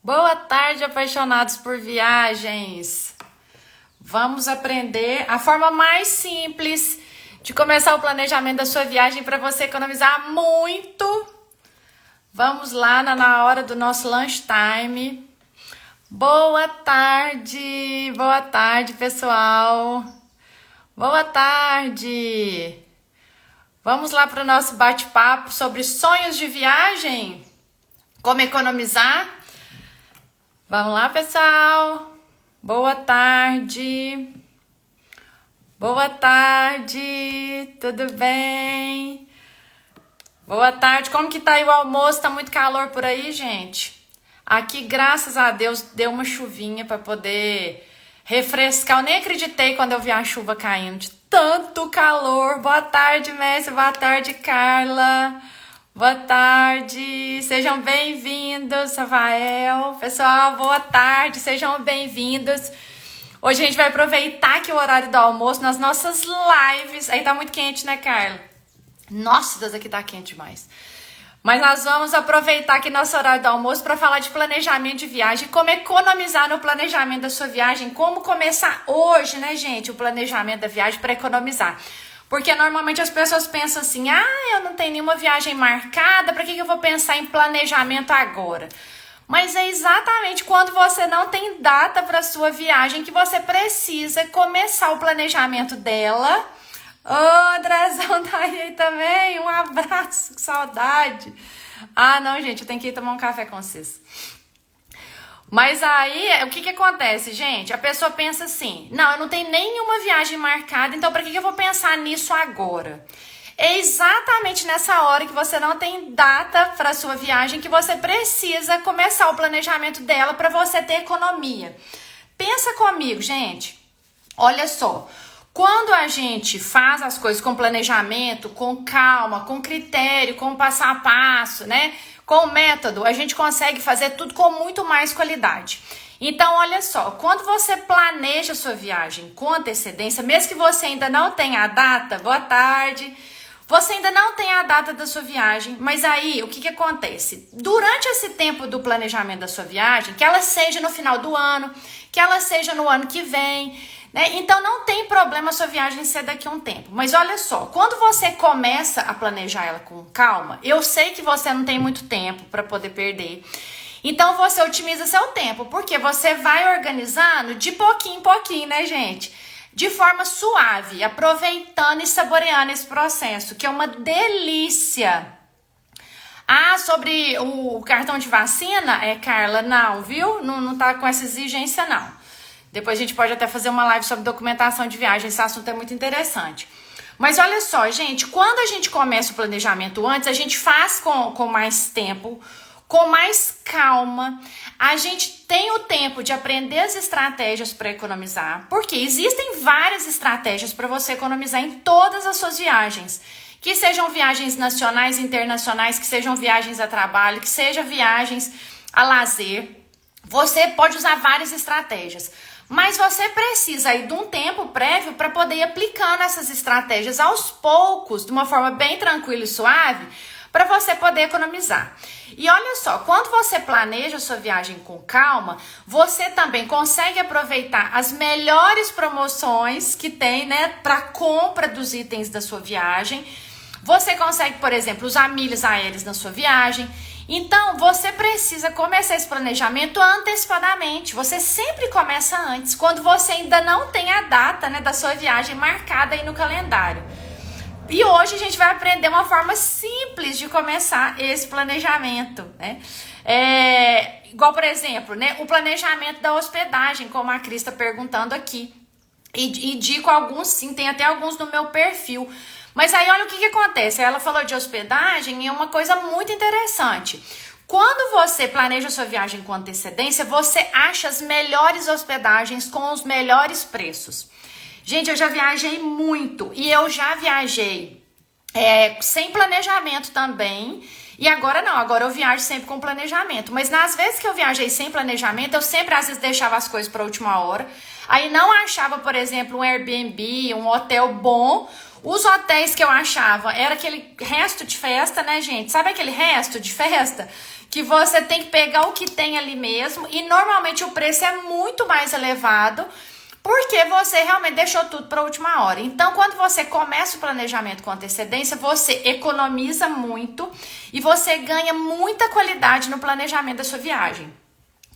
Boa tarde, apaixonados por viagens. Vamos aprender a forma mais simples de começar o planejamento da sua viagem para você economizar muito. Vamos lá na hora do nosso lunch time. Boa tarde, pessoal. Boa tarde. Vamos lá para o nosso bate-papo sobre sonhos de viagem. Como economizar? Vamos lá, pessoal. Boa tarde. Boa tarde. Tudo bem? Boa tarde. Como que tá aí o almoço? Tá muito calor por aí, gente? Aqui, graças a Deus, deu uma chuvinha para poder refrescar. Eu nem acreditei quando eu vi a chuva caindo, de tanto calor. Boa tarde, Messi. Boa tarde, Carla. Boa tarde, sejam bem-vindos, Rafael. Pessoal, boa tarde, sejam bem-vindos. Hoje a gente vai aproveitar aqui o horário do almoço nas nossas lives. Aí tá muito quente, né, Carla? Nossa, Deus, aqui tá quente demais. Mas nós vamos aproveitar aqui nosso horário do almoço para falar de planejamento de viagem, como economizar no planejamento da sua viagem, como começar hoje, né, gente, o planejamento da viagem para economizar. Porque normalmente as pessoas pensam assim, eu não tenho nenhuma viagem marcada, para que eu vou pensar em planejamento agora? Mas é exatamente quando você não tem data para sua viagem que você precisa começar o planejamento dela. Ô, Andrezão tá aí também, um abraço, que saudade. Não, gente, eu tenho que ir tomar um café com vocês. Mas aí, o que acontece, gente? A pessoa pensa assim, não, eu não tenho nenhuma viagem marcada, então para que eu vou pensar nisso agora? É exatamente nessa hora que você não tem data para sua viagem que você precisa começar o planejamento dela para você ter economia. Pensa comigo, gente. Olha só, quando a gente faz as coisas com planejamento, com calma, com critério, com passo a passo, né? Com método, a gente consegue fazer tudo com muito mais qualidade. Então, olha só, quando você planeja a sua viagem com antecedência, mesmo que você ainda não tenha a data, boa tarde, você ainda não tem a data da sua viagem, mas aí, o que acontece? Durante esse tempo do planejamento da sua viagem, que ela seja no final do ano, que ela seja no ano que vem, né? Então não tem problema a sua viagem ser daqui a um tempo. Mas olha só, quando você começa a planejar ela com calma, eu sei que você não tem muito tempo para poder perder. Então você otimiza seu tempo, porque você vai organizando de pouquinho em pouquinho, né, gente? De forma suave, aproveitando e saboreando esse processo, que é uma delícia. Sobre o cartão de vacina, Carla, não, viu? Não tá com essa exigência, não. Depois a gente pode até fazer uma live sobre documentação de viagem, esse assunto é muito interessante. Mas olha só, gente, quando a gente começa o planejamento antes, a gente faz com mais tempo, com mais calma, a gente tem o tempo de aprender as estratégias para economizar, porque existem várias estratégias para você economizar em todas as suas viagens, que sejam viagens nacionais, internacionais, que sejam viagens a trabalho, que sejam viagens a lazer. Você pode usar várias estratégias. Mas você precisa aí de um tempo prévio para poder ir aplicando essas estratégias aos poucos, de uma forma bem tranquila e suave, para você poder economizar. E olha só, quando você planeja a sua viagem com calma, você também consegue aproveitar as melhores promoções que tem, né, para compra dos itens da sua viagem. Você consegue, por exemplo, usar milhas aéreas na sua viagem. Então, você precisa começar esse planejamento antecipadamente. Você sempre começa antes, quando você ainda não tem a data, né, da sua viagem marcada aí no calendário. E hoje a gente vai aprender uma forma simples de começar esse planejamento, né? Igual, por exemplo, né, o planejamento da hospedagem, como a Cris está perguntando aqui. E indico alguns, sim, tem até alguns no meu perfil. Mas aí olha o que acontece, ela falou de hospedagem e é uma coisa muito interessante. Quando você planeja a sua viagem com antecedência, você acha as melhores hospedagens com os melhores preços. Gente, eu já viajei muito e eu já viajei sem planejamento também. E agora não, agora eu viajo sempre com planejamento. Mas nas vezes que eu viajei sem planejamento, eu sempre às vezes deixava as coisas para a última hora. Aí não achava, por exemplo, um Airbnb, um hotel bom. Os hotéis que eu achava era aquele resto de festa, né, gente? Sabe aquele resto de festa que você tem que pegar o que tem ali mesmo e normalmente o preço é muito mais elevado porque você realmente deixou tudo para a última hora. Então, quando você começa o planejamento com antecedência, você economiza muito e você ganha muita qualidade no planejamento da sua viagem.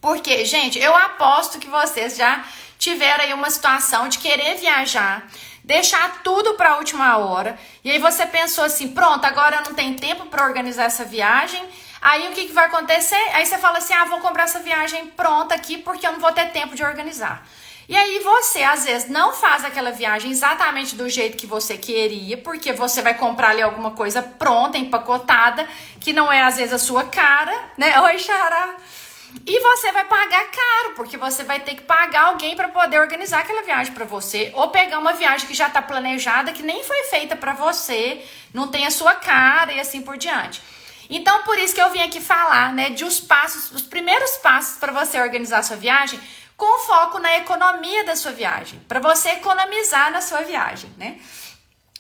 Porque, gente, eu aposto que vocês já tiveram aí uma situação de querer viajar, deixar tudo para a última hora, e aí você pensou assim, pronto, agora eu não tenho tempo para organizar essa viagem. Aí o que vai acontecer? Aí você fala assim, vou comprar essa viagem pronta aqui porque eu não vou ter tempo de organizar. E aí você, às vezes, não faz aquela viagem exatamente do jeito que você queria, porque você vai comprar ali alguma coisa pronta, empacotada, que não é, às vezes, a sua cara, né? Oi, Xará! E você vai pagar caro, porque você vai ter que pagar alguém para poder organizar aquela viagem para você, ou pegar uma viagem que já está planejada, que nem foi feita para você, não tem a sua cara e assim por diante. Então, por isso que eu vim aqui falar, né, de os primeiros passos para você organizar a sua viagem, com foco na economia da sua viagem, para você economizar na sua viagem, né?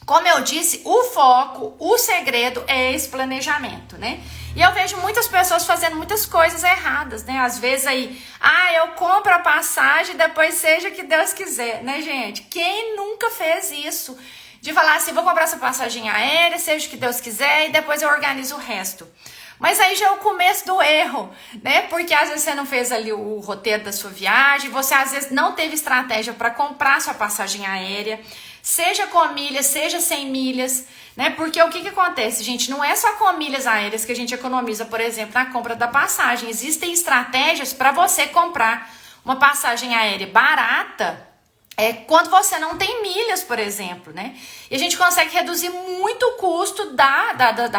Como eu disse, o foco, o segredo é esse planejamento, né? E eu vejo muitas pessoas fazendo muitas coisas erradas, né? Às vezes aí, eu compro a passagem, depois seja o que Deus quiser, né, gente? Quem nunca fez isso? De falar assim, vou comprar essa passagem aérea, seja o que Deus quiser, e depois eu organizo o resto. Mas aí já é o começo do erro, né? Porque às vezes você não fez ali o roteiro da sua viagem, você às vezes não teve estratégia para comprar sua passagem aérea, seja com milhas, seja sem milhas, né? Porque o que acontece, gente? Não é só com milhas aéreas que a gente economiza, por exemplo, na compra da passagem. Existem estratégias para você comprar uma passagem aérea barata, quando você não tem milhas, por exemplo, né? E a gente consegue reduzir muito o custo da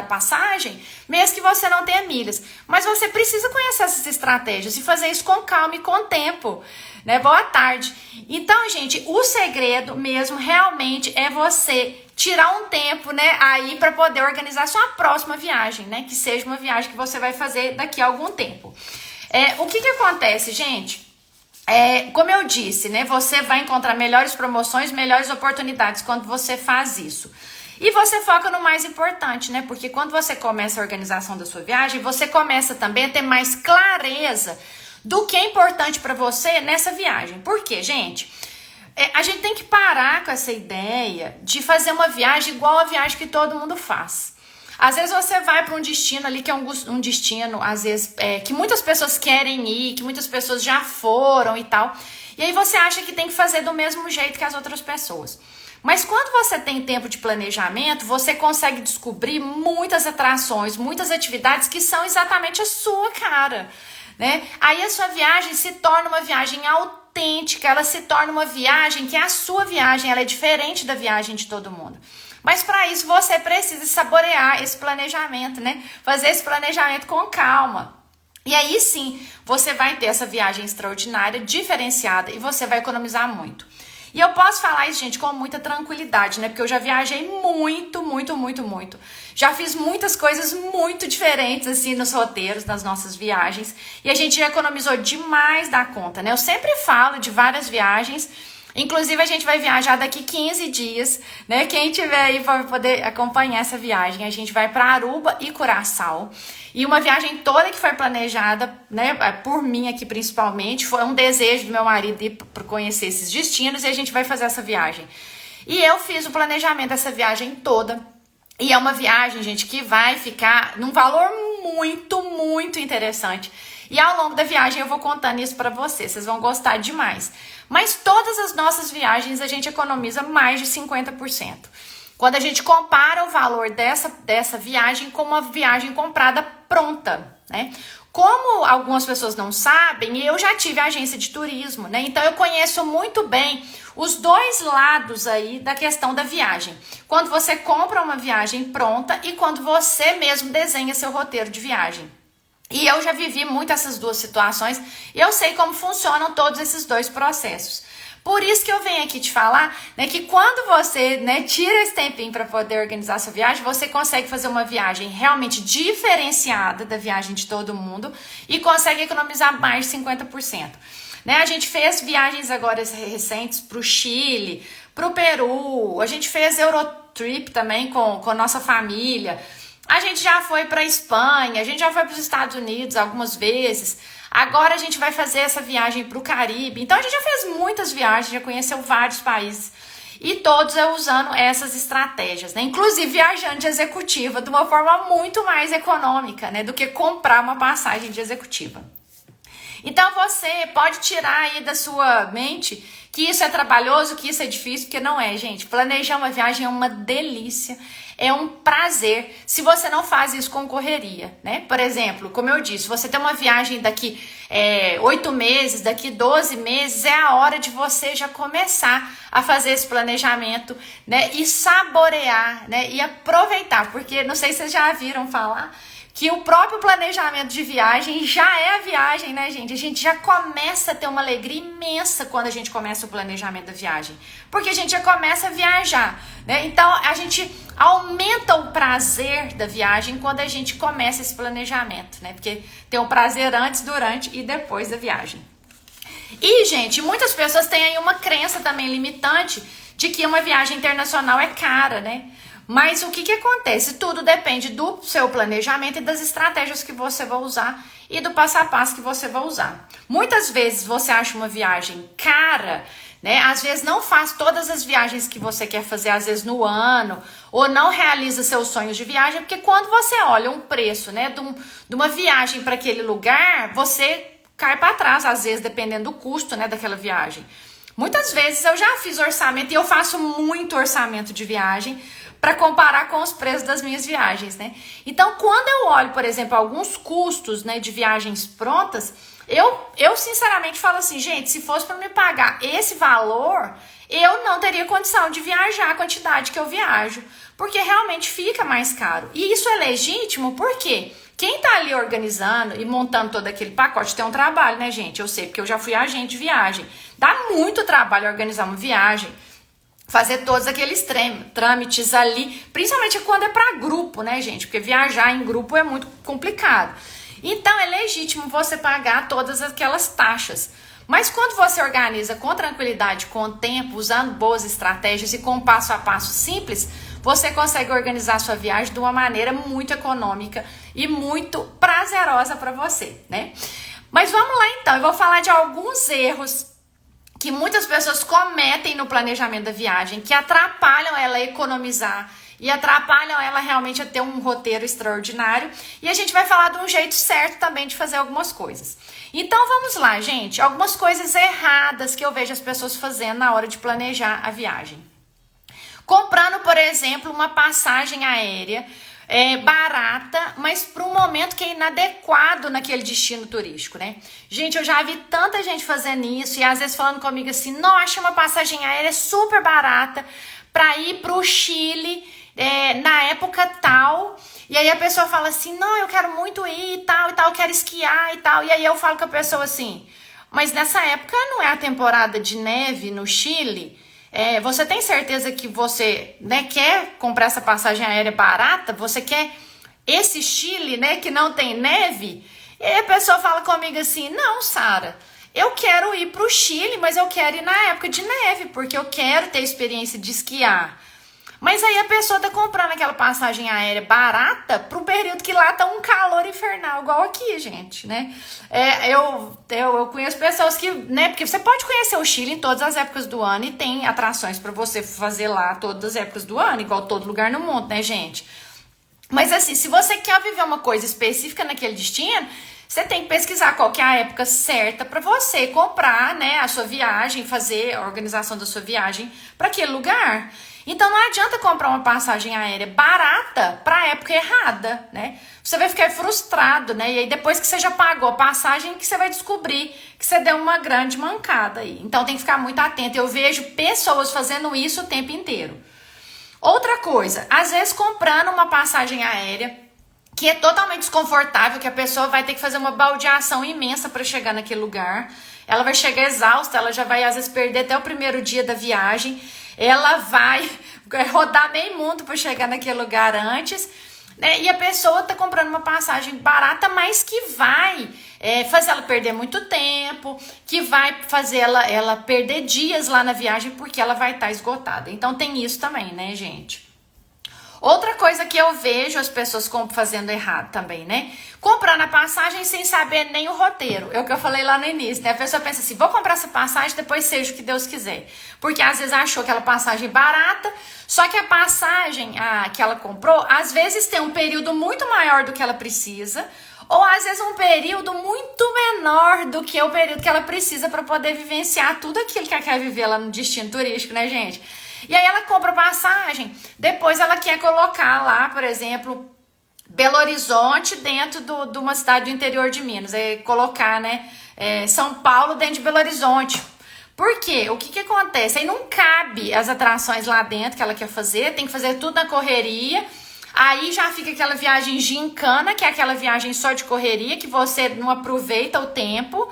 passagem, mesmo que você não tenha milhas. Mas você precisa conhecer essas estratégias e fazer isso com calma e com tempo, né? Boa tarde. Então, gente, o segredo mesmo realmente é você tirar um tempo, né, aí para poder organizar sua próxima viagem, né? Que seja uma viagem que você vai fazer daqui a algum tempo. O que acontece, gente? Como eu disse, né? Você vai encontrar melhores promoções, melhores oportunidades quando você faz isso. E você foca no mais importante, né? Porque quando você começa a organização da sua viagem, você começa também a ter mais clareza do que é importante para você nessa viagem. Por quê, gente? A gente tem que parar com essa ideia de fazer uma viagem igual a viagem que todo mundo faz. Às vezes você vai para um destino ali que é um destino, às vezes, que muitas pessoas querem ir, que muitas pessoas já foram e tal. E aí você acha que tem que fazer do mesmo jeito que as outras pessoas. Mas quando você tem tempo de planejamento, você consegue descobrir muitas atrações, muitas atividades que são exatamente a sua cara, né? Aí a sua viagem se torna uma viagem autêntica, ela se torna uma viagem que é a sua viagem, ela é diferente da viagem de todo mundo. Mas para isso você precisa saborear esse planejamento, né? Fazer esse planejamento com calma. E aí sim, você vai ter essa viagem extraordinária, diferenciada, e você vai economizar muito. E eu posso falar isso, gente, com muita tranquilidade, né? Porque eu já viajei muito, muito, muito, muito. Já fiz muitas coisas muito diferentes, assim, nos roteiros, nas nossas viagens. E a gente já economizou demais da conta, né? Eu sempre falo de várias viagens. Inclusive, a gente vai viajar daqui 15 dias, né? Quem tiver aí para poder acompanhar essa viagem, a gente vai para Aruba e Curaçao. E uma viagem toda que foi planejada, né, por mim aqui principalmente, foi um desejo do meu marido ir para conhecer esses destinos e a gente vai fazer essa viagem. E eu fiz o planejamento dessa viagem toda. E é uma viagem, gente, que vai ficar num valor muito, muito interessante. E ao longo da viagem eu vou contando isso para vocês vão gostar demais. Mas todas as nossas viagens a gente economiza mais de 50%. Quando a gente compara o valor dessa viagem com uma viagem comprada pronta, né? Como algumas pessoas não sabem, eu já tive agência de turismo, né? Então eu conheço muito bem os dois lados aí da questão da viagem. Quando você compra uma viagem pronta e quando você mesmo desenha seu roteiro de viagem. E eu já vivi muito essas duas situações e eu sei como funcionam todos esses dois processos. Por isso que eu venho aqui te falar, né, que quando você, né, tira esse tempinho para poder organizar sua viagem, você consegue fazer uma viagem realmente diferenciada da viagem de todo mundo e consegue economizar mais de 50%. Né? A gente fez viagens agora recentes para o Chile, para o Peru, a gente fez Eurotrip também com a nossa família. A gente já foi para Espanha, a gente já foi para os Estados Unidos algumas vezes. Agora a gente vai fazer essa viagem para o Caribe. Então a gente já fez muitas viagens, já conheceu vários países. E todos usando essas estratégias, né? Inclusive viajando de executiva de uma forma muito mais econômica, né? Do que comprar uma passagem de executiva. Então você pode tirar aí da sua mente que isso é trabalhoso, que isso é difícil, porque não é, gente. Planejar uma viagem é uma delícia, é um prazer, se você não faz isso com correria, né? Por exemplo, como eu disse, você tem uma viagem daqui 8 meses, daqui 12 meses, é a hora de você já começar a fazer esse planejamento, né? E saborear, né? E aproveitar, porque não sei se vocês já viram falar que o próprio planejamento de viagem já é a viagem, né, gente? A gente já começa a ter uma alegria imensa quando a gente começa o planejamento da viagem, porque a gente já começa a viajar, né? Então, a gente aumenta o prazer da viagem quando a gente começa esse planejamento, né? Porque tem o prazer antes, durante e depois da viagem. E, gente, muitas pessoas têm aí uma crença também limitante de que uma viagem internacional é cara, né? Mas o que acontece? Tudo depende do seu planejamento e das estratégias que você vai usar e do passo a passo que você vai usar. Muitas vezes você acha uma viagem cara, né? Às vezes não faz todas as viagens que você quer fazer, às vezes no ano, ou não realiza seus sonhos de viagem, porque quando você olha um preço, né, de uma viagem para aquele lugar, você cai para trás, às vezes, dependendo do custo, né, daquela viagem. Muitas vezes eu já fiz orçamento e eu faço muito orçamento de viagem para comparar com os preços das minhas viagens, né? Então, quando eu olho, por exemplo, alguns custos, né, de viagens prontas, eu sinceramente falo assim, gente, se fosse para me pagar esse valor, eu não teria condição de viajar a quantidade que eu viajo, porque realmente fica mais caro. E isso é legítimo, porque quem tá ali organizando e montando todo aquele pacote tem um trabalho, né, gente? Eu sei, porque eu já fui agente de viagem. Dá muito trabalho organizar uma viagem, fazer todos aqueles trâmites ali, principalmente quando é para grupo, né, gente? Porque viajar em grupo é muito complicado. Então, é legítimo você pagar todas aquelas taxas. Mas quando você organiza com tranquilidade, com o tempo, usando boas estratégias e com um passo a passo simples, você consegue organizar a sua viagem de uma maneira muito econômica e muito prazerosa para você, né? Mas vamos lá então, eu vou falar de alguns erros que muitas pessoas cometem no planejamento da viagem, que atrapalham ela a economizar e atrapalham ela realmente a ter um roteiro extraordinário. E a gente vai falar de um jeito certo também de fazer algumas coisas. Então vamos lá, gente. Algumas coisas erradas que eu vejo as pessoas fazendo na hora de planejar a viagem. Comprando, por exemplo, uma passagem aérea barata, mas para um momento que é inadequado naquele destino turístico, né? Gente, eu já vi tanta gente fazendo isso e às vezes falando comigo assim, nossa, uma passagem aérea super barata para ir para o Chile na época tal. E aí a pessoa fala assim, não, eu quero muito ir e tal, eu quero esquiar e tal. E aí eu falo com a pessoa assim, mas nessa época não é a temporada de neve no Chile? Você tem certeza que você, né, quer comprar essa passagem aérea barata? Você quer esse Chile, né, que não tem neve? E aí a pessoa fala comigo assim, não, Sara, eu quero ir para o Chile, mas eu quero ir na época de neve, porque eu quero ter experiência de esquiar. Mas aí a pessoa tá comprando aquela passagem aérea barata para um período que lá tá um calor infernal, igual aqui, gente, né? Eu conheço pessoas que, né? Porque você pode conhecer o Chile em todas as épocas do ano e tem atrações para você fazer lá todas as épocas do ano, igual todo lugar no mundo, né, gente? Mas assim, se você quer viver uma coisa específica naquele destino, você tem que pesquisar qual que é a época certa para você comprar, né, a sua viagem, fazer a organização da sua viagem para aquele lugar. Então não adianta comprar uma passagem aérea barata para a época errada, né? Você vai ficar frustrado, né? E aí depois que você já pagou a passagem, que você vai descobrir que você deu uma grande mancada aí. Então tem que ficar muito atento. Eu vejo pessoas fazendo isso o tempo inteiro. Outra coisa, às vezes comprando uma passagem aérea que é totalmente desconfortável, que a pessoa vai ter que fazer uma baldeação imensa para chegar naquele lugar. Ela vai chegar exausta, ela já vai às vezes perder até o primeiro dia da viagem. Ela vai rodar meio mundo para chegar naquele lugar antes, né? E a pessoa tá comprando uma passagem barata, mas que vai fazer ela perder muito tempo, que vai fazer ela perder dias lá na viagem, porque ela vai estar esgotada. Então tem isso também, né, gente? Outra coisa que eu vejo as pessoas fazendo errado também, né? Comprando a passagem sem saber nem o roteiro. É o que eu falei lá no início, né? A pessoa pensa assim, vou comprar essa passagem, depois seja o que Deus quiser. Porque às vezes achou aquela passagem barata, só que a passagem que ela comprou, às vezes tem um período muito maior do que ela precisa, ou às vezes um período muito menor do que o período que ela precisa para poder vivenciar tudo aquilo que ela quer viver lá no destino turístico, né, gente? E aí ela compra passagem, depois ela quer colocar lá, por exemplo, Belo Horizonte dentro de uma cidade do interior de Minas. Colocar, né, São Paulo dentro de Belo Horizonte. Por quê? O que acontece? Aí não cabe as atrações lá dentro que ela quer fazer, tem que fazer tudo na correria. Aí já fica aquela viagem gincana, que é aquela viagem só de correria, que você não aproveita o tempo.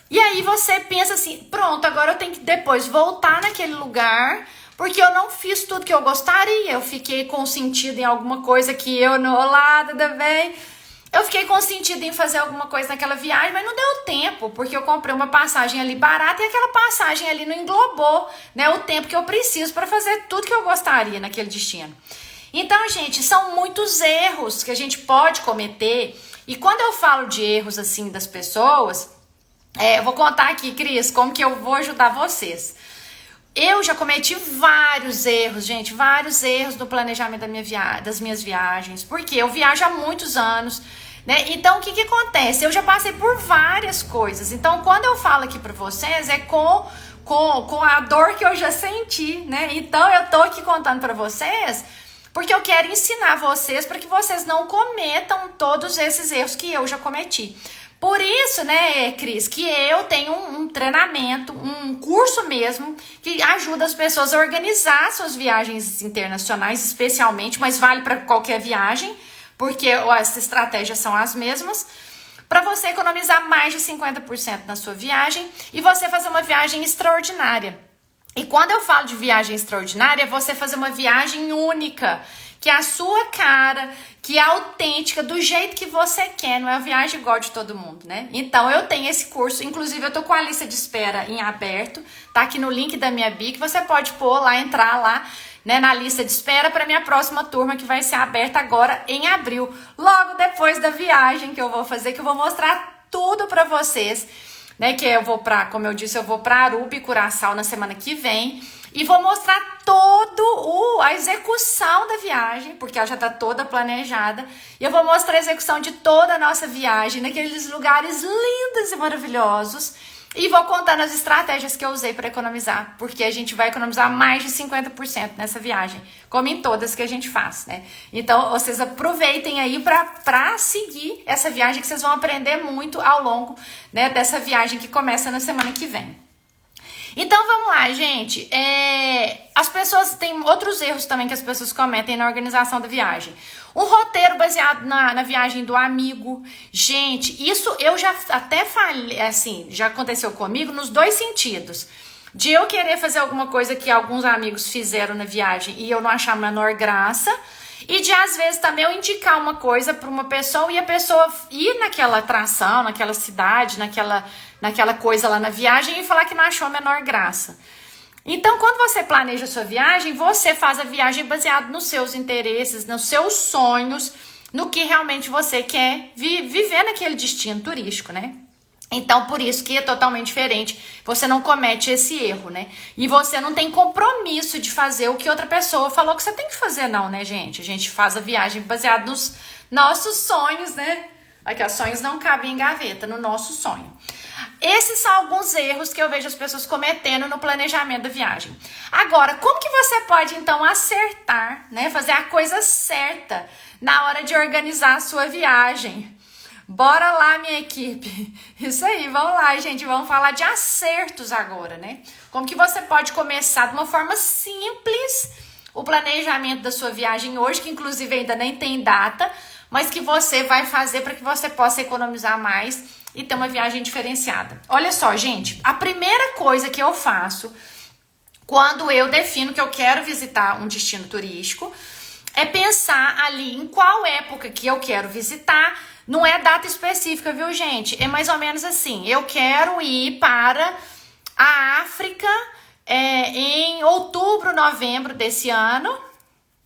E aí você pensa assim, pronto, agora eu tenho que depois voltar naquele lugar, porque eu não fiz tudo que eu gostaria. Eu fiquei consentido em alguma coisa que eu não... Olá, tudo bem? Eu fiquei consentido em fazer alguma coisa naquela viagem, mas não deu tempo, porque eu comprei uma passagem ali barata e aquela passagem ali não englobou, né, o tempo que eu preciso para fazer tudo que eu gostaria naquele destino. Então, gente, são muitos erros que a gente pode cometer. E quando eu falo de erros assim das pessoas, eu vou contar aqui, Cris, como que eu vou ajudar vocês. Eu já cometi vários erros, gente, vários erros no planejamento das minhas viagens, porque eu viajo há muitos anos, né? Então, o que acontece? Eu já passei por várias coisas. Então, quando eu falo aqui para vocês, é com a dor que eu já senti, né? Então, eu tô aqui contando para vocês porque eu quero ensinar vocês para que vocês não cometam todos esses erros que eu já cometi. Por isso, né, Cris, que eu tenho um treinamento, um curso mesmo, que ajuda as pessoas a organizar suas viagens internacionais, especialmente, mas vale para qualquer viagem, porque as estratégias são as mesmas, para você economizar mais de 50% na sua viagem e você fazer uma viagem extraordinária. E quando eu falo de viagem extraordinária, é você fazer uma viagem única, que é a sua cara, que é autêntica, do jeito que você quer, não é uma viagem igual de todo mundo, né? Então, eu tenho esse curso, inclusive eu tô com a lista de espera em aberto, tá aqui no link da minha bio, que você pode pôr lá, entrar lá, né, na lista de espera para minha próxima turma, que vai ser aberta agora em abril, logo depois da viagem que eu vou fazer, que eu vou mostrar tudo para vocês, né, que eu vou como eu disse, eu vou para Aruba e Curaçao na semana que vem, e vou mostrar a execução da viagem, porque ela já está toda planejada. E eu vou mostrar a execução de toda a nossa viagem, naqueles lugares lindos e maravilhosos. E vou contando as estratégias que eu usei para economizar, porque a gente vai economizar mais de 50% nessa viagem, como em todas que a gente faz, né? Então, vocês aproveitem aí para seguir essa viagem, que vocês vão aprender muito ao longo, né, dessa viagem que começa na semana que vem. Então, vamos lá, gente. As pessoas têm outros erros também que as pessoas cometem na organização da viagem. Um roteiro baseado na viagem do amigo. Gente, isso eu já até falei, assim, já aconteceu comigo nos dois sentidos. De eu querer fazer alguma coisa que alguns amigos fizeram na viagem e eu não achar a menor graça. E de, às vezes, também eu indicar uma coisa para uma pessoa e a pessoa ir naquela atração, naquela cidade, naquela coisa lá na viagem e falar que não achou a menor graça. Então, quando você planeja a sua viagem, você faz a viagem baseado nos seus interesses, nos seus sonhos, no que realmente você quer viver naquele destino turístico, né? Então, por isso que é totalmente diferente. Você não comete esse erro, né? E você não tem compromisso de fazer o que outra pessoa falou que você tem que fazer, não, né, gente? A gente faz a viagem baseada nos nossos sonhos, né? Aqui, os sonhos não cabem em gaveta, no nosso sonho. Esses são alguns erros que eu vejo as pessoas cometendo no planejamento da viagem. Agora, como que você pode, então, acertar, né? Fazer a coisa certa na hora de organizar a sua viagem? Bora lá, minha equipe. Isso aí, vamos lá, gente. Vamos falar de acertos agora, né? Como que você pode começar de uma forma simples o planejamento da sua viagem hoje, que inclusive ainda nem tem data, mas que você vai fazer para que você possa economizar mais e ter uma viagem diferenciada. Olha só, gente, a primeira coisa que eu faço quando eu defino que eu quero visitar um destino turístico é pensar ali em qual época que eu quero visitar. Não é data específica, viu, gente? É mais ou menos assim, eu quero ir para a África em outubro, novembro desse ano,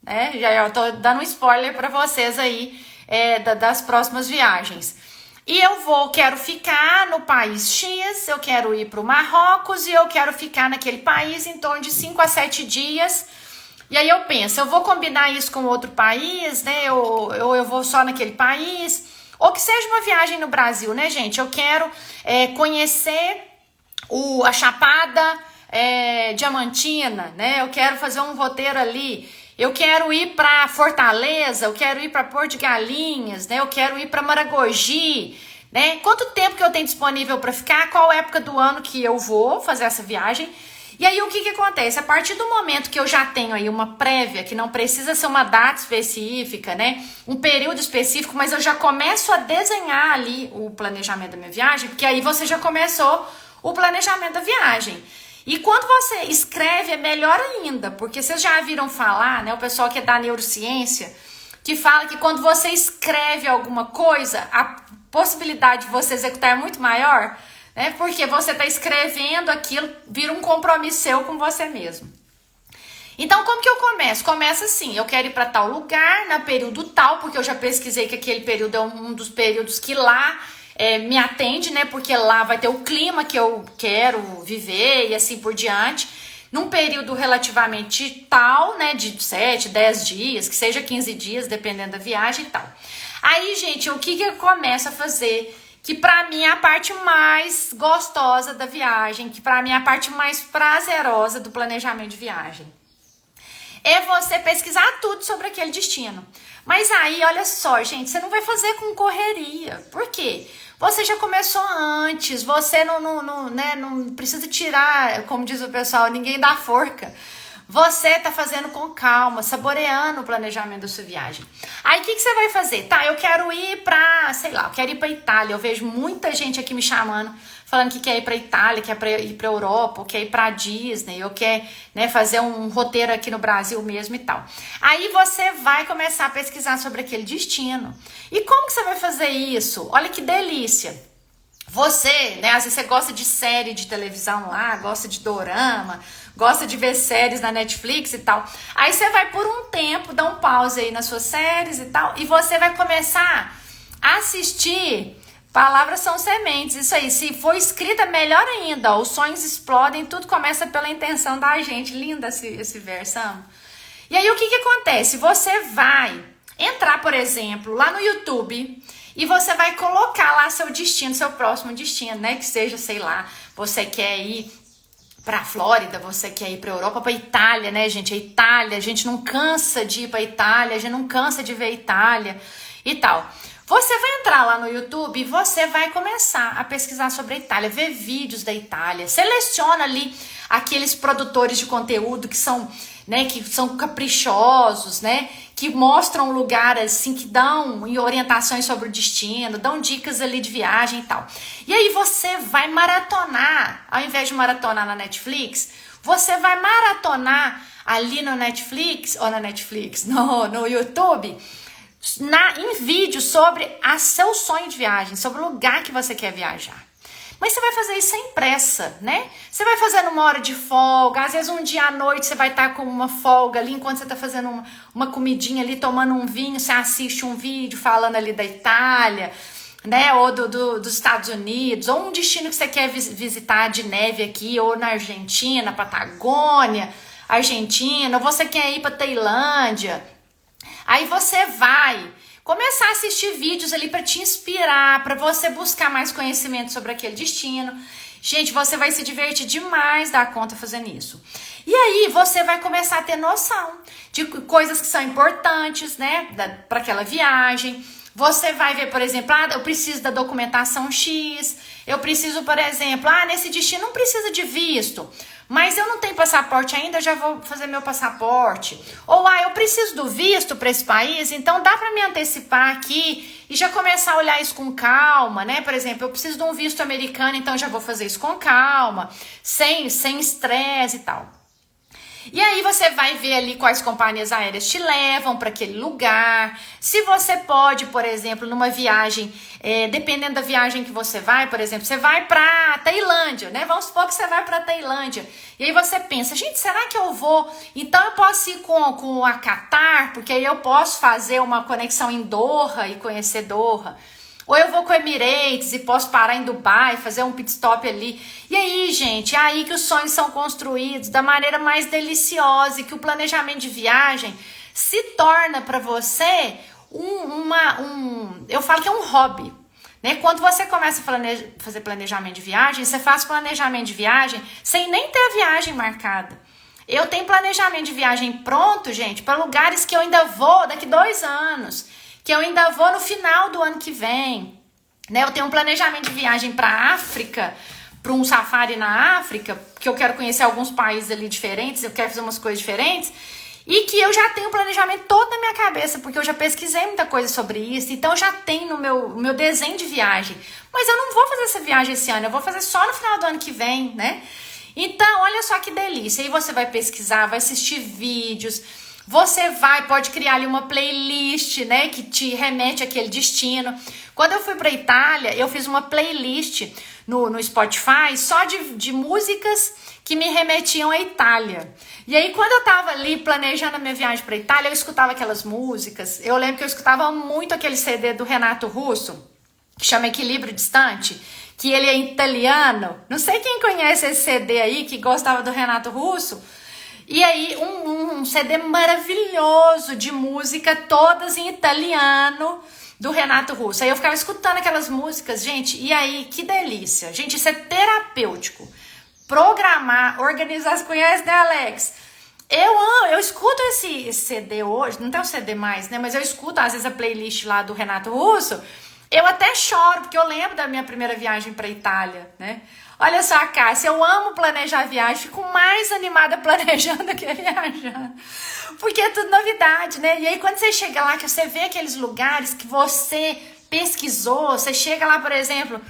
né? Já tô dando um spoiler para vocês aí das próximas viagens. E quero ficar no país X, eu quero ir para o Marrocos e eu quero ficar naquele país em torno de 5 a 7 dias. E aí eu penso, eu vou combinar isso com outro país, né? Ou eu vou só naquele país. Ou que seja uma viagem no Brasil, né, gente? Eu quero conhecer a Chapada Diamantina, né? Eu quero fazer um roteiro ali. Eu quero ir para Fortaleza, eu quero ir para Porto de Galinhas, né? Eu quero ir para Maragogi, né? Quanto tempo que eu tenho disponível para ficar? Qual época do ano que eu vou fazer essa viagem? E aí o que acontece? A partir do momento que eu já tenho aí uma prévia, que não precisa ser uma data específica, né? Um período específico, mas eu já começo a desenhar ali o planejamento da minha viagem, porque aí você já começou o planejamento da viagem. E quando você escreve é melhor ainda, porque vocês já viram falar, né, o pessoal que é da neurociência, que fala que quando você escreve alguma coisa, a possibilidade de você executar é muito maior, né, porque você está escrevendo aquilo, vira um compromisso seu com você mesmo. Então, como que eu começo? Começa assim, eu quero ir para tal lugar, no período tal, porque eu já pesquisei que aquele período é um dos períodos que lá me atende, né? Porque lá vai ter o clima que eu quero viver e assim por diante. Num período relativamente tal, né? De 7, 10 dias, que seja 15 dias, dependendo da viagem e tal. Aí, gente, o que eu começo a fazer? Que pra mim é a parte mais gostosa da viagem, que pra mim é a parte mais prazerosa do planejamento de viagem. É você pesquisar tudo sobre aquele destino. Mas aí, olha só, gente, você não vai fazer com correria. Por quê? Você já começou antes, você não precisa tirar, como diz o pessoal, ninguém dá forca. Você tá fazendo com calma, saboreando o planejamento da sua viagem. Aí, o que você vai fazer? Tá, eu quero ir pra, sei lá, eu quero ir pra Itália. Eu vejo muita gente aqui me chamando, falando que quer ir pra Itália, quer ir pra Europa, ou quer ir pra Disney, ou quer, né, fazer um roteiro aqui no Brasil mesmo e tal. Aí você vai começar a pesquisar sobre aquele destino. E como que você vai fazer isso? Olha que delícia! Você, né, às vezes você gosta de série de televisão lá, gosta de dorama, gosta de ver séries na Netflix e tal. Aí você vai por um tempo, dá um pause aí nas suas séries e tal, e você vai começar a assistir. Palavras são sementes, isso aí. Se for escrita, melhor ainda. Ó, os sonhos explodem, tudo começa pela intenção da gente. Linda esse versão. E aí o que acontece? Você vai entrar, por exemplo, lá no YouTube e você vai colocar lá seu destino, seu próximo destino, né? Que seja, sei lá, você quer ir pra Flórida, você quer ir pra Europa, pra Itália, né, gente? A Itália, a gente não cansa de ir pra Itália, a gente não cansa de ver a Itália e tal. Você vai entrar lá no YouTube e você vai começar a pesquisar sobre a Itália, ver vídeos da Itália, seleciona ali aqueles produtores de conteúdo que são, né, que são caprichosos, né, que mostram um lugar assim, que dão orientações sobre o destino, dão dicas ali de viagem e tal. E aí você vai maratonar, ao invés de maratonar na Netflix, você vai maratonar ali no Netflix, ou no YouTube, em vídeo sobre seu sonho de viagem, sobre o lugar que você quer viajar. Mas você vai fazer isso sem pressa, né? Você vai fazer numa hora de folga, às vezes um dia à noite você vai estar com uma folga ali, enquanto você está fazendo uma comidinha ali, tomando um vinho, você assiste um vídeo falando ali da Itália, né? Ou dos Estados Unidos, ou um destino que você quer visitar de neve aqui, ou na Argentina, Patagônia, Argentina, ou você quer ir para Tailândia. Aí você vai começar a assistir vídeos ali para te inspirar, para você buscar mais conhecimento sobre aquele destino. Gente, você vai se divertir demais da conta fazendo isso. E aí você vai começar a ter noção de coisas que são importantes, né, para aquela viagem. Você vai ver, por exemplo, eu preciso da documentação X, eu preciso, por exemplo, nesse destino não precisa de visto, mas eu não tenho passaporte ainda, eu já vou fazer meu passaporte. Ou, eu preciso do visto para esse país, então dá para me antecipar aqui e já começar a olhar isso com calma, né? Por exemplo, eu preciso de um visto americano, então já vou fazer isso com calma, sem estresse e tal. E aí você vai ver ali quais companhias aéreas te levam para aquele lugar. Se você pode, por exemplo, numa viagem, dependendo da viagem que você vai, por exemplo, você vai para Tailândia, né? Vamos supor que você vai para Tailândia. E aí você pensa, gente, será que eu vou? Então eu posso ir com a Qatar, porque aí eu posso fazer uma conexão em Doha e conhecer Doha. Ou eu vou com Emirates e posso parar em Dubai, fazer um pit stop ali. E aí, gente, é aí que os sonhos são construídos da maneira mais deliciosa e que o planejamento de viagem se torna para você eu falo que é um hobby. Né? Quando você começa a fazer planejamento de viagem, você faz planejamento de viagem sem nem ter a viagem marcada. Eu tenho planejamento de viagem pronto, gente, para lugares que eu ainda vou daqui 2 anos. Que eu ainda vou no final do ano que vem, né? Eu tenho um planejamento de viagem para a África, para um safari na África, que eu quero conhecer alguns países ali diferentes, eu quero fazer umas coisas diferentes, e que eu já tenho o planejamento todo na minha cabeça, porque eu já pesquisei muita coisa sobre isso, então eu já tenho no meu desenho de viagem. Mas eu não vou fazer essa viagem esse ano, eu vou fazer só no final do ano que vem, né? Então, olha só que delícia, aí você vai pesquisar, vai assistir vídeos. Você pode criar ali uma playlist, né, que te remete àquele destino. Quando eu fui para Itália, eu fiz uma playlist no Spotify só de músicas que me remetiam à Itália. E aí, quando eu tava ali planejando a minha viagem para Itália, eu escutava aquelas músicas. Eu lembro que eu escutava muito aquele CD do Renato Russo, que chama Equilíbrio Distante, que ele é italiano. Não sei quem conhece esse CD aí, que gostava do Renato Russo. E aí, um CD maravilhoso de música, todas em italiano, do Renato Russo. Aí eu ficava escutando aquelas músicas, gente, e aí, que delícia. Gente, isso é terapêutico. Programar, organizar, você conhece, né, Alex? Eu escuto esse CD hoje, não tem o CD mais, né, mas eu escuto, às vezes, a playlist lá do Renato Russo, eu até choro, porque eu lembro da minha primeira viagem pra Itália, né? Olha só, Cássia, eu amo planejar viagem, fico mais animada planejando que viajando, porque é tudo novidade, né? E aí quando você chega lá, que você vê aqueles lugares que você pesquisou, você chega lá, por exemplo,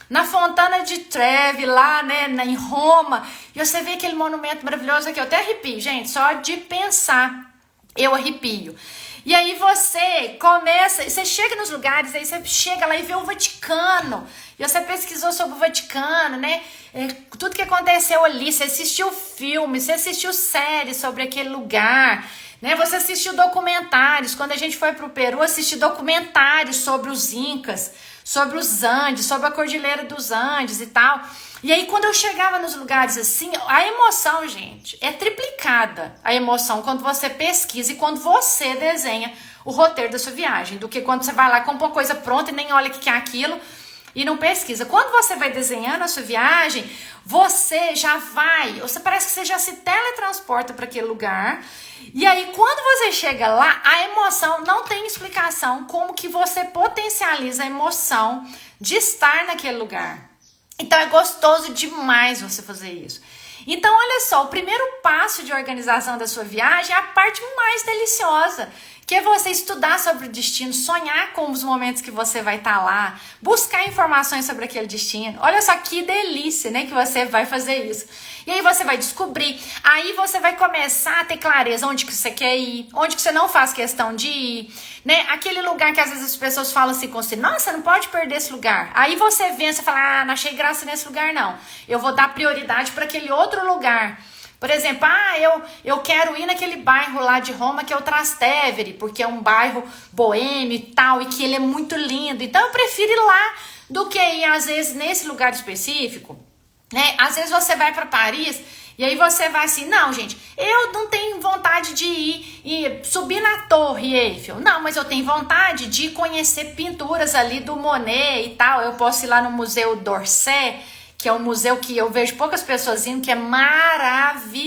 na Fontana di Trevi, lá, né, em Roma, e você vê aquele monumento maravilhoso aqui, eu até arrepio, gente, só de pensar, eu arrepio. E aí você chega nos lugares, aí você chega lá e vê o Vaticano, e você pesquisou sobre o Vaticano, né? Tudo que aconteceu ali, você assistiu filme, você assistiu séries sobre aquele lugar, né? Você assistiu documentários. Quando a gente foi pro Peru, assisti documentários sobre os Incas, sobre os Andes, sobre a Cordilheira dos Andes e tal. E aí, quando eu chegava nos lugares assim, a emoção, gente, é triplicada. A emoção quando você pesquisa e quando você desenha o roteiro da sua viagem, do que quando você vai lá, compra uma coisa pronta e nem olha o que é aquilo e não pesquisa. Quando você vai desenhando a sua viagem, você parece que você já se teletransporta para aquele lugar. E aí, quando você chega lá, a emoção não tem explicação como que você potencializa a emoção de estar naquele lugar. Então é gostoso demais você fazer isso. Então olha só, o primeiro passo de organização da sua viagem é a parte mais deliciosa, que é você estudar sobre o destino, sonhar com os momentos que você vai estar lá, buscar informações sobre aquele destino. Olha só que delícia, né, que você vai fazer isso. E aí você vai descobrir, aí você vai começar a ter clareza onde que você quer ir, onde que você não faz questão de ir, né? Aquele lugar que às vezes as pessoas falam assim com você, nossa, não pode perder esse lugar. Aí você vê, você fala, não achei graça nesse lugar não. Eu vou dar prioridade para aquele outro lugar. Por exemplo, eu quero ir naquele bairro lá de Roma que é o Trastevere, porque é um bairro boêmio e tal, e que ele é muito lindo. Então eu prefiro ir lá do que ir, às vezes, nesse lugar específico. Né? Às vezes você vai para Paris e aí você vai assim, não, gente, eu não tenho vontade de ir e subir na Torre Eiffel. Não, mas eu tenho vontade de conhecer pinturas ali do Monet e tal. Eu posso ir lá no Museu d'Orsay, que é um museu que eu vejo poucas pessoas indo, que é maravilhoso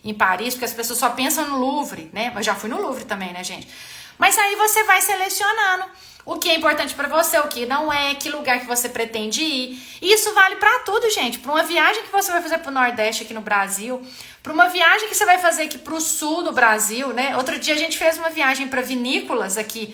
em Paris, porque as pessoas só pensam no Louvre, né? Mas já fui no Louvre também, né, gente? Mas aí você vai selecionando o que é importante pra você, o que não é, que lugar que você pretende ir. E isso vale pra tudo, gente. Pra uma viagem que você vai fazer pro Nordeste aqui no Brasil, pra uma viagem que você vai fazer aqui pro Sul do Brasil, né? Outro dia a gente fez uma viagem pra vinícolas aqui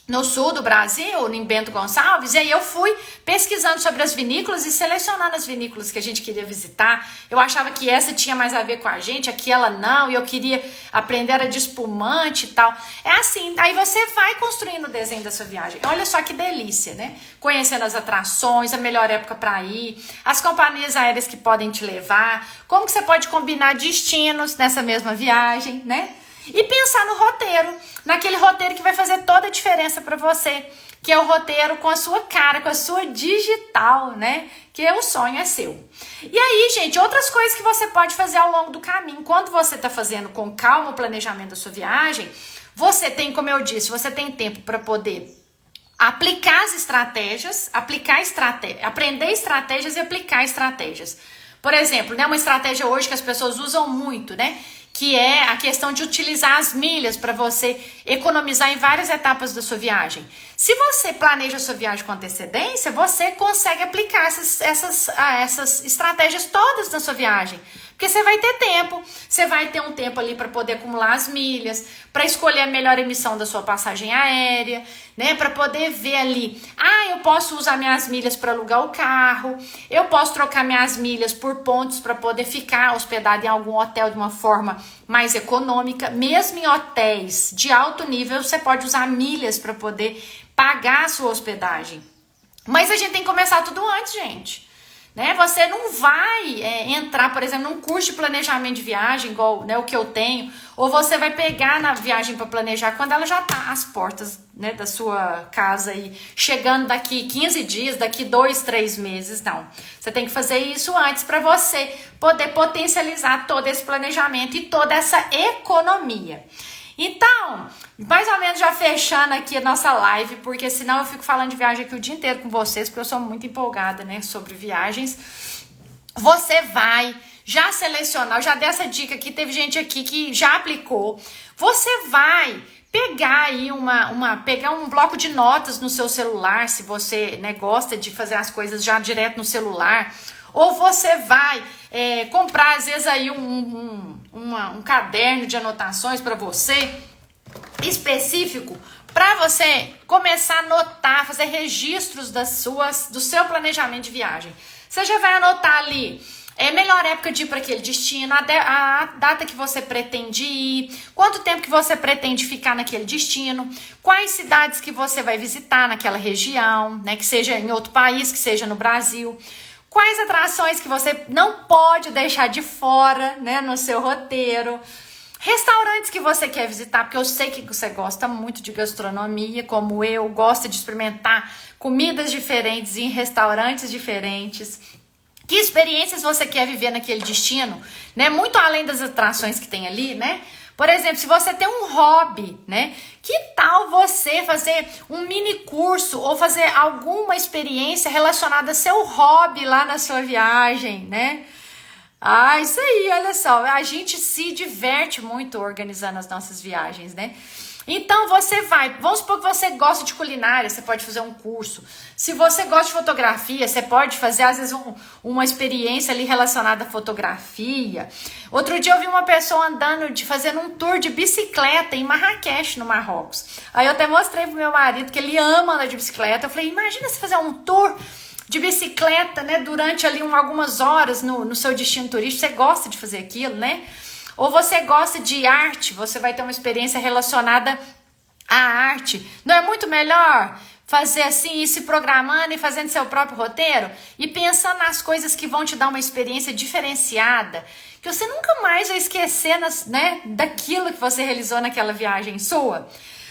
no sul do Brasil, em Bento Gonçalves, e aí eu fui pesquisando sobre as vinícolas e selecionando as vinícolas que a gente queria visitar. Eu achava que essa tinha mais a ver com a gente, aquela não, e eu queria aprender a de espumante e tal. É assim, aí você vai construindo o desenho da sua viagem. Olha só que delícia, né? Conhecendo as atrações, a melhor época para ir, as companhias aéreas que podem te levar, como que você pode combinar destinos nessa mesma viagem, né? E pensar no roteiro, naquele roteiro que vai fazer toda a diferença para você, que é o roteiro com a sua cara, com a sua digital, né? Que o sonho é seu. E aí, gente, outras coisas que você pode fazer ao longo do caminho. Quando você está fazendo com calma o planejamento da sua viagem, você tem, como eu disse, você tem tempo para poder aplicar as estratégias, aprender estratégias e aplicar estratégias. Por exemplo, né, uma estratégia hoje que as pessoas usam muito, né? Que é a questão de utilizar as milhas para você economizar em várias etapas da sua viagem. Se você planeja a sua viagem com antecedência, você consegue aplicar essas estratégias todas na sua viagem. Porque você vai ter tempo, você vai ter um tempo ali para poder acumular as milhas, para escolher a melhor emissão da sua passagem aérea, né? Para poder ver ali, eu posso usar minhas milhas para alugar o carro, eu posso trocar minhas milhas por pontos para poder ficar hospedado em algum hotel de uma forma mais econômica. Mesmo em hotéis de alto nível, você pode usar milhas para poder pagar a sua hospedagem. Mas a gente tem que começar tudo antes, gente. Né? Você não vai entrar, por exemplo, num curso de planejamento de viagem, igual, né, o que eu tenho, ou você vai pegar na viagem para planejar quando ela já está às portas, né, da sua casa e chegando daqui 15 dias, daqui 2, 3 meses, não. Você tem que fazer isso antes para você poder potencializar todo esse planejamento e toda essa economia. Então, mais ou menos já fechando aqui a nossa live, porque senão eu fico falando de viagem aqui o dia inteiro com vocês, porque eu sou muito empolgada, né, sobre viagens. Você vai já selecionar, eu já dei essa dica aqui, teve gente aqui que já aplicou. Você vai pegar aí pegar um bloco de notas no seu celular, se você, né, gosta de fazer as coisas já direto no celular, ou você vai comprar, às vezes, aí um caderno de anotações para você, específico, para você começar a anotar, fazer registros do seu planejamento de viagem. Você já vai anotar ali melhor época de ir para aquele destino, a data que você pretende ir, quanto tempo que você pretende ficar naquele destino, quais cidades que você vai visitar naquela região, né, que seja em outro país, que seja no Brasil. Quais atrações que você não pode deixar de fora, né, no seu roteiro. Restaurantes que você quer visitar, porque eu sei que você gosta muito de gastronomia, como eu, gosta de experimentar comidas diferentes em restaurantes diferentes. Que experiências você quer viver naquele destino, né? Muito além das atrações que tem ali, né? Por exemplo, se você tem um hobby, né? Que tal você fazer um mini curso ou fazer alguma experiência relacionada ao seu hobby lá na sua viagem, né? Isso aí, olha só, a gente se diverte muito organizando as nossas viagens, né? Então você vamos supor que você gosta de culinária, você pode fazer um curso. Se você gosta de fotografia, você pode fazer às vezes uma experiência ali relacionada à fotografia. Outro dia eu vi uma pessoa fazendo um tour de bicicleta em Marrakech, no Marrocos. Aí eu até mostrei pro meu marido que ele ama andar de bicicleta. Eu falei, imagina você fazer um tour de bicicleta, né, durante ali algumas horas no seu destino turístico. Você gosta de fazer aquilo, né? Ou você gosta de arte, você vai ter uma experiência relacionada à arte. Não é muito melhor fazer assim, ir se programando e fazendo seu próprio roteiro? E pensando nas coisas que vão te dar uma experiência diferenciada, que você nunca mais vai esquecer, né, daquilo que você realizou naquela viagem sua.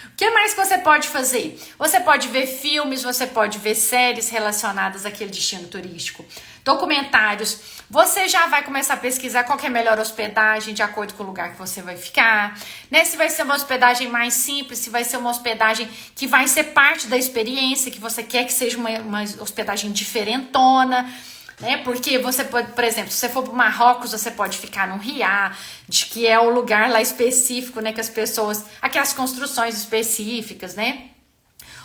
O que mais que você pode fazer? Você pode ver filmes, você pode ver séries relacionadas àquele destino turístico, documentários. Você já vai começar a pesquisar qual que é a melhor hospedagem de acordo com o lugar que você vai ficar, né? Se vai ser uma hospedagem mais simples, se vai ser uma hospedagem que vai ser parte da experiência, que você quer que seja uma hospedagem diferentona, né? Porque você pode, por exemplo, se você for para o Marrocos, você pode ficar no Riad, que é o lugar lá específico, né, que as pessoas, aquelas construções específicas, né?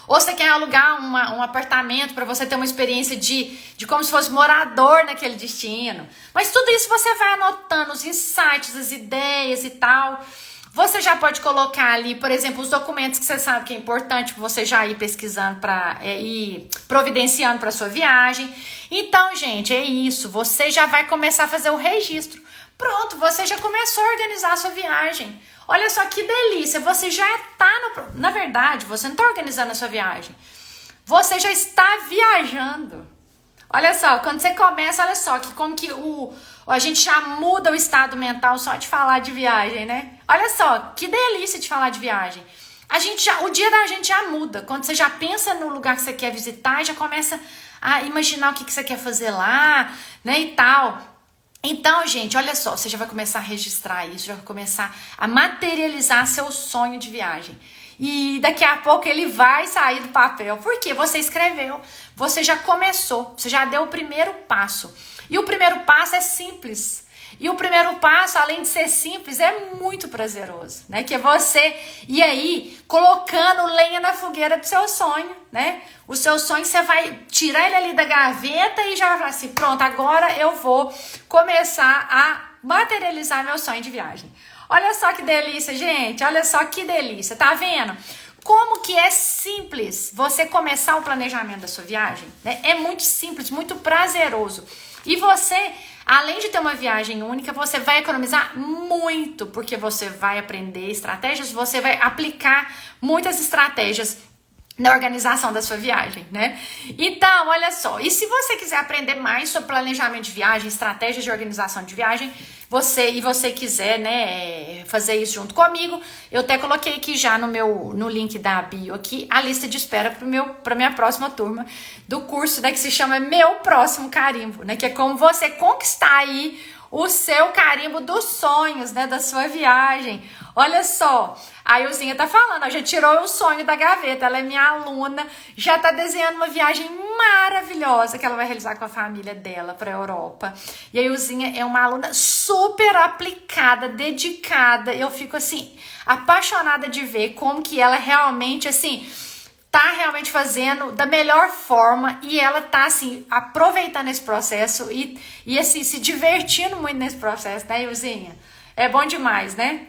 Ou você quer alugar um apartamento para você ter uma experiência de como se fosse morador naquele destino. Mas tudo isso você vai anotando, os insights, as ideias e tal. Você já pode colocar ali, por exemplo, os documentos que você sabe que é importante você já ir pesquisando para ir providenciando para sua viagem. Então, gente, é isso. Você já vai começar a fazer o registro. Pronto, você já começou a organizar a sua viagem. Olha só que delícia. Você já está na verdade, você não está organizando a sua viagem. Você já está viajando. Olha só, quando você começa, olha só, que como que a gente já muda o estado mental só de falar de viagem, né? Olha só, que delícia de falar de viagem. O dia da gente já muda. Quando você já pensa no lugar que você quer visitar, já começa a imaginar o que você quer fazer lá, né, e tal. Então, gente, olha só, você já vai começar a registrar isso, já vai começar a materializar seu sonho de viagem. E daqui a pouco ele vai sair do papel. Porque você escreveu, você já começou, você já deu o primeiro passo. E o primeiro passo é simples. E o primeiro passo, além de ser simples, é muito prazeroso, né? Que é você ir aí colocando lenha na fogueira do seu sonho, né? O seu sonho, você vai tirar ele ali da gaveta e já vai falar assim, pronto, agora eu vou começar a materializar meu sonho de viagem. Olha só que delícia, gente, olha só que delícia, tá vendo? Como que é simples você começar o planejamento da sua viagem, né? É muito simples, muito prazeroso. E você, além de ter uma viagem única, você vai economizar muito, porque você vai aprender estratégias, você vai aplicar muitas estratégias na organização da sua viagem, né? Então, olha só, e se você quiser aprender mais sobre planejamento de viagem, estratégias de organização de viagem, você quiser, né, fazer isso junto comigo, eu até coloquei aqui já no link da bio aqui a lista de espera para minha próxima turma do curso, né, que se chama Meu Próximo Carimbo, né, que é como você conquistar aí o seu carimbo dos sonhos, né, da sua viagem. Olha só, a Ilzinha tá falando, já tirou o sonho da gaveta, ela é minha aluna, já tá desenhando uma viagem maravilhosa que ela vai realizar com a família dela pra Europa. E a Ilzinha é uma aluna super aplicada, dedicada, eu fico assim, apaixonada de ver como que ela realmente, assim, tá realmente fazendo da melhor forma e ela tá, assim, aproveitando esse processo e assim, se divertindo muito nesse processo, né, Ilzinha? É bom demais, né?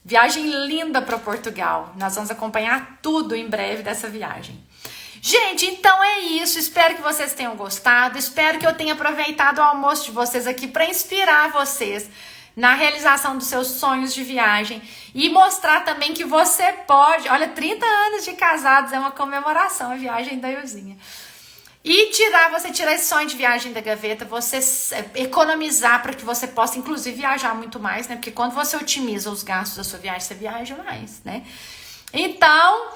Viagem linda para Portugal. Nós vamos acompanhar tudo em breve dessa viagem. Gente, então é isso. Espero que vocês tenham gostado. Espero que eu tenha aproveitado o almoço de vocês aqui para inspirar vocês na realização dos seus sonhos de viagem e mostrar também que você pode. Olha, 30 anos de casados é uma comemoração, a viagem da Ilzinha. E você tirar esse sonho de viagem da gaveta, você economizar para que você possa, inclusive, viajar muito mais, né? Porque quando você otimiza os gastos da sua viagem, você viaja mais, né? Então,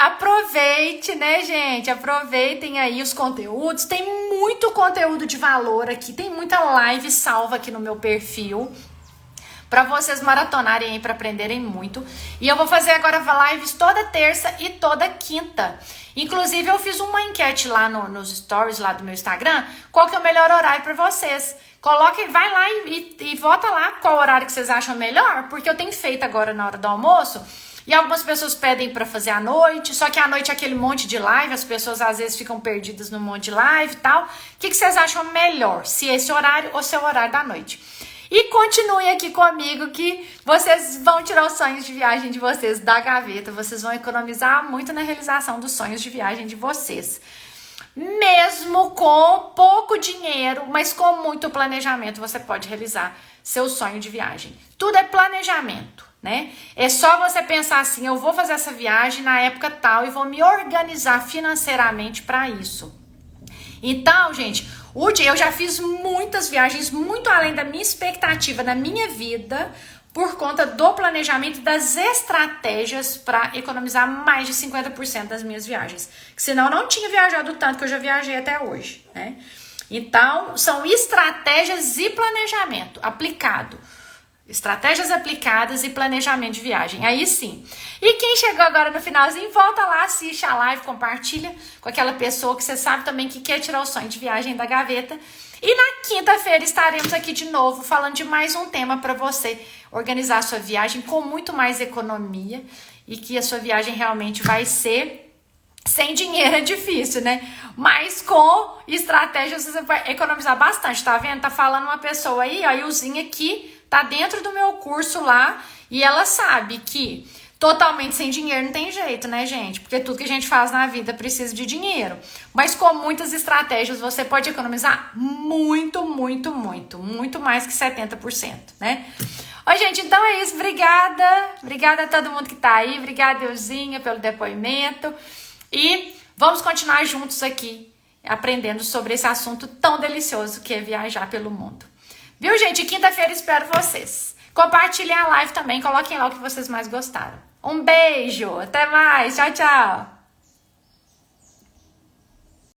aproveite, né, gente? Aproveitem aí os conteúdos. Tem muito conteúdo de valor aqui, tem muita live salva aqui no meu perfil para vocês maratonarem aí, para aprenderem muito. E eu vou fazer agora lives toda terça e toda quinta. Inclusive, eu fiz uma enquete lá nos stories lá do meu Instagram, qual que é o melhor horário para vocês. Coloquem, vai lá e vota lá qual horário que vocês acham melhor, porque eu tenho feito agora na hora do almoço, e algumas pessoas pedem para fazer à noite, só que à noite é aquele monte de live, as pessoas às vezes ficam perdidas no monte de live e tal. O que vocês acham melhor, se esse horário ou se é o horário da noite? E continuem aqui comigo que vocês vão tirar os sonhos de viagem de vocês da gaveta. Vocês vão economizar muito na realização dos sonhos de viagem de vocês. Mesmo com pouco dinheiro, mas com muito planejamento, você pode realizar seu sonho de viagem. Tudo é planejamento, né? É só você pensar assim, eu vou fazer essa viagem na época tal e vou me organizar financeiramente para isso. Então, gente, eu já fiz muitas viagens, muito além da minha expectativa na minha vida, por conta do planejamento das estratégias para economizar mais de 50% das minhas viagens. Senão eu não tinha viajado tanto que eu já viajei até hoje, né? Então, são estratégias e planejamento aplicado. Estratégias aplicadas e planejamento de viagem. Aí sim. E quem chegou agora no finalzinho, volta lá, assiste a live, compartilha com aquela pessoa que você sabe também que quer tirar o sonho de viagem da gaveta. E na quinta-feira estaremos aqui de novo falando de mais um tema para você organizar a sua viagem com muito mais economia e que a sua viagem realmente vai ser... Sem dinheiro é difícil, né? Mas com estratégias você vai economizar bastante, tá vendo? Tá falando uma pessoa aí, ó, Ilzinha, que tá dentro do meu curso lá e ela sabe que totalmente sem dinheiro não tem jeito, né, gente? Porque tudo que a gente faz na vida precisa de dinheiro. Mas com muitas estratégias você pode economizar muito, muito, muito. Muito mais que 70%, né? Oi, gente, então é isso. Obrigada. Obrigada a todo mundo que tá aí. Obrigada, Euzinha, pelo depoimento. E vamos continuar juntos aqui, aprendendo sobre esse assunto tão delicioso que é viajar pelo mundo. Viu, gente? Quinta-feira espero vocês. Compartilhem a live também. Coloquem lá o que vocês mais gostaram. Um beijo. Até mais. Tchau, tchau.